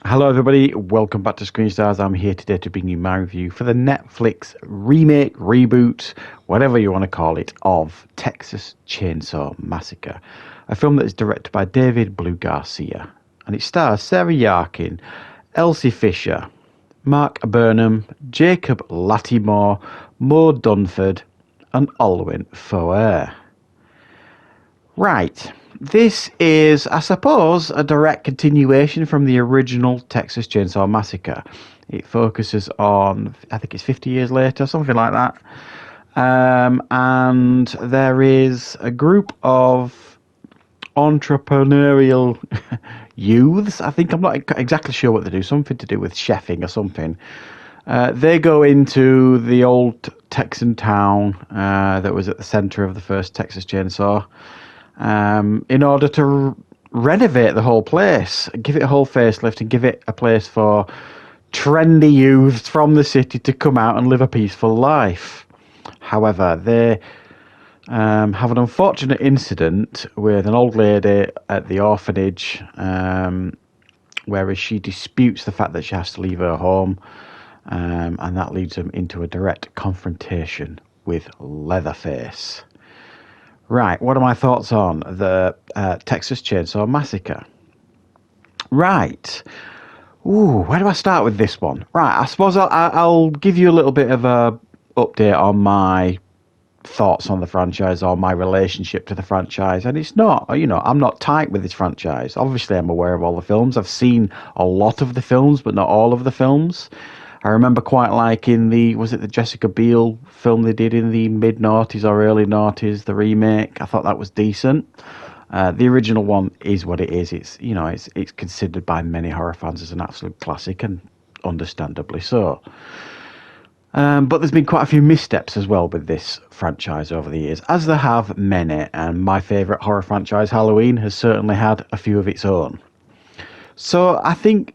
Hello, everybody. Welcome back to Screenstars. I'm here today to bring you my review for the Netflix remake, reboot, whatever you want to call it, of Texas Chainsaw Massacre, a film that is directed by David Blue Garcia, and it stars Sarah Yarkin, Elsie Fisher, Mark Burnham, Jacob Lattimore, Mo Dunford, and Olwyn Foer. Right. This is, I suppose, a direct continuation from the original Texas Chainsaw Massacre. It focuses on, I think it's 50 years later, something like that. And there is a group of entrepreneurial youths. I think I'm not exactly sure what they do, something to do with chefing or something. They go into the old Texan town that was at the center of the first Texas Chainsaw. In order to renovate the whole place, give it a whole facelift and give it a place for trendy youths from the city to come out and live a peaceful life. However, they have an unfortunate incident with an old lady at the orphanage, whereas she disputes the fact that she has to leave her home, and that leads them into a direct confrontation with Leatherface. Right, what are my thoughts on the Texas Chainsaw Massacre? Right. Ooh, where do I start with this one? Right, I suppose I'll give you a little bit of a update on my thoughts on the franchise or my relationship to the franchise. And it's not, I'm not tight with this franchise. Obviously, I'm aware of all the films. I've seen a lot of the films, but not all of the films. I remember quite liking was it the Jessica Biel film they did in the mid-noughties or early noughties, the remake. I thought that was decent. The original one is what it is. It's considered by many horror fans as an absolute classic, and understandably so. But there's been quite a few missteps as well with this franchise over the years, as there have many, and my favourite horror franchise, Halloween, has certainly had a few of its own. So I think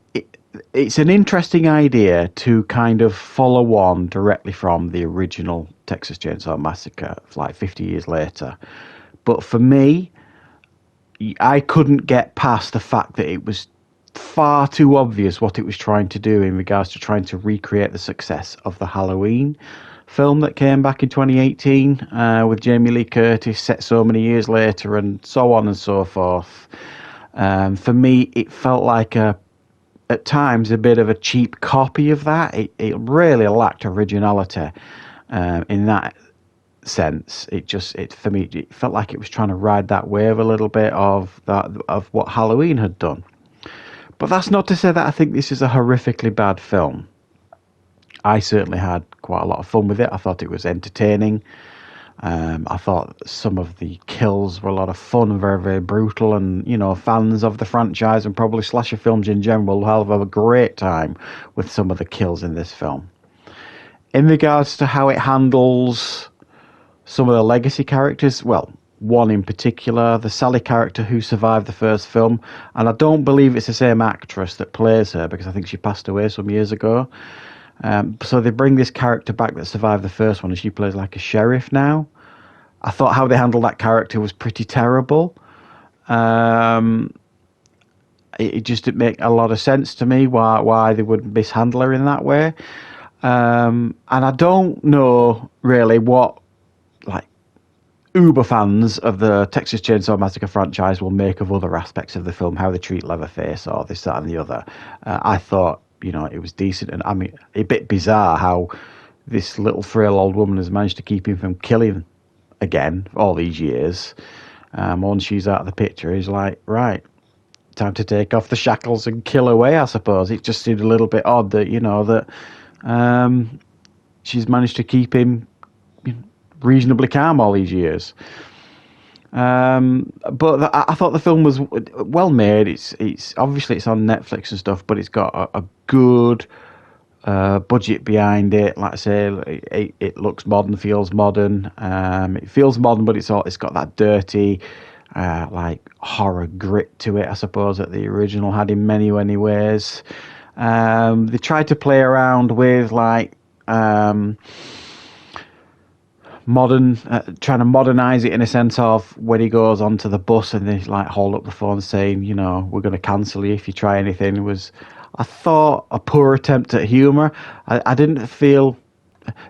it's an interesting idea to kind of follow on directly from the original Texas Chainsaw Massacre, like 50 years later. But for me, I couldn't get past the fact that it was far too obvious what it was trying to do in regards to trying to recreate the success of the Halloween film that came back in 2018 with Jamie Lee Curtis, set so many years later, and so on and so forth. For me, it felt like at times a bit of a cheap copy of that. It really lacked originality in that sense. For me, it felt like it was trying to ride that wave a little bit of what Halloween had done. But that's not to say that I think this is a horrifically bad film. I certainly had quite a lot of fun with it. I thought it was entertaining. I thought some of the kills were a lot of fun and very, very brutal, and fans of the franchise and probably slasher films in general will have a great time with some of the kills in this film. In regards to how it handles some of the legacy characters, well, one in particular, the Sally character who survived the first film, and I don't believe it's the same actress that plays her because I think she passed away some years ago. So they bring this character back that survived the first one, and she plays like a sheriff now. I thought how they handled that character was pretty terrible. It just didn't make a lot of sense to me why they would mishandle her in that way. And I don't know really what uber fans of the Texas Chainsaw Massacre franchise will make of other aspects of the film, how they treat Leatherface or this, that, and the other. I thought, it was decent, and I mean, a bit bizarre how this little frail old woman has managed to keep him from killing again all these years. Once she's out of the picture, he's like, right, time to take off the shackles and kill away, I suppose. It just seemed a little bit odd that, she's managed to keep him reasonably calm all these years. But I thought the film was well made. It's obviously it's on Netflix and stuff, but it's got a good budget behind it. Like I say, it looks modern, feels modern. It feels modern, but it's got that dirty, horror grit to it, I suppose, that the original had in many, many ways. They tried to play around with trying to modernize it in a sense of when he goes onto the bus and they hold up the phone saying, we're going to cancel you if you try anything. I thought a poor attempt at humour. I didn't feel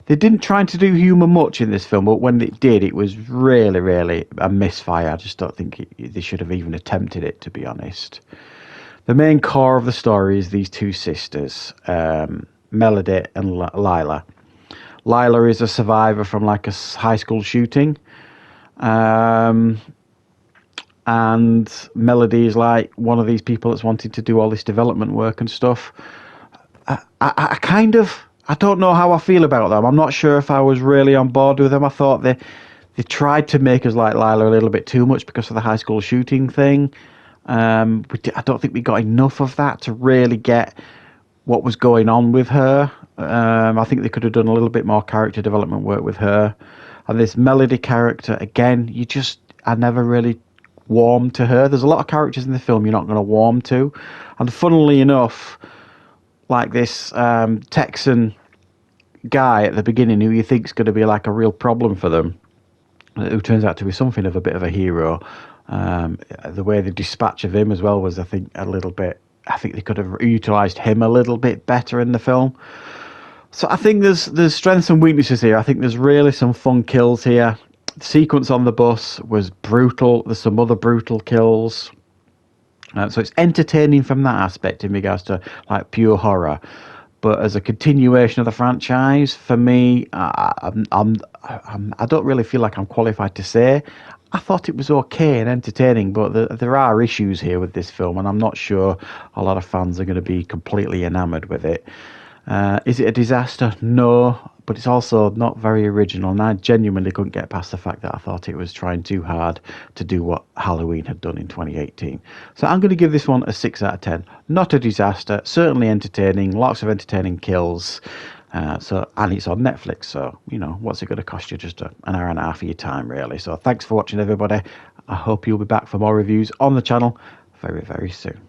they didn't try to do humour much in this film, but when it did, it was really, really a misfire. I just don't think they should have even attempted it, to be honest. The main core of the story is these two sisters, Melody and Lila. Lila is a survivor from like a high school shooting. And Melody is like one of these people that's wanted to do all this development work and stuff. I don't know how I feel about them. I'm not sure if I was really on board with them. I thought they tried to make us like Lila a little bit too much because of the high school shooting thing. I don't think we got enough of that to really get what was going on with her. I think they could have done a little bit more character development work with her. And this Melody character, again, I never really warmed to her. There's a lot of characters in the film you're not going to warm to. And funnily enough, like this Texan guy at the beginning who you think's going to be like a real problem for them, who turns out to be something of a bit of a hero. The way the dispatch of him as well was, I think, a little bit. I think they could have utilised him a little bit better in the film. So I think there's strengths and weaknesses here. I think there's really some fun kills here. The sequence on the bus was brutal. There's some other brutal kills. So it's entertaining from that aspect in regards to like pure horror. But as a continuation of the franchise, for me, I don't really feel like I'm qualified to say. I thought it was okay and entertaining, but there are issues here with this film, and I'm not sure a lot of fans are going to be completely enamoured with it. Is it a disaster? No, but it's also not very original, and I genuinely couldn't get past the fact that I thought it was trying too hard to do what Halloween had done in 2018. So I'm going to give this one a 6 out of 10. Not a disaster, certainly entertaining, lots of entertaining kills. And it's on Netflix, so, what's it going to cost you? Just an hour and a half of your time, really. So thanks for watching, everybody. I hope you'll be back for more reviews on the channel very, very soon.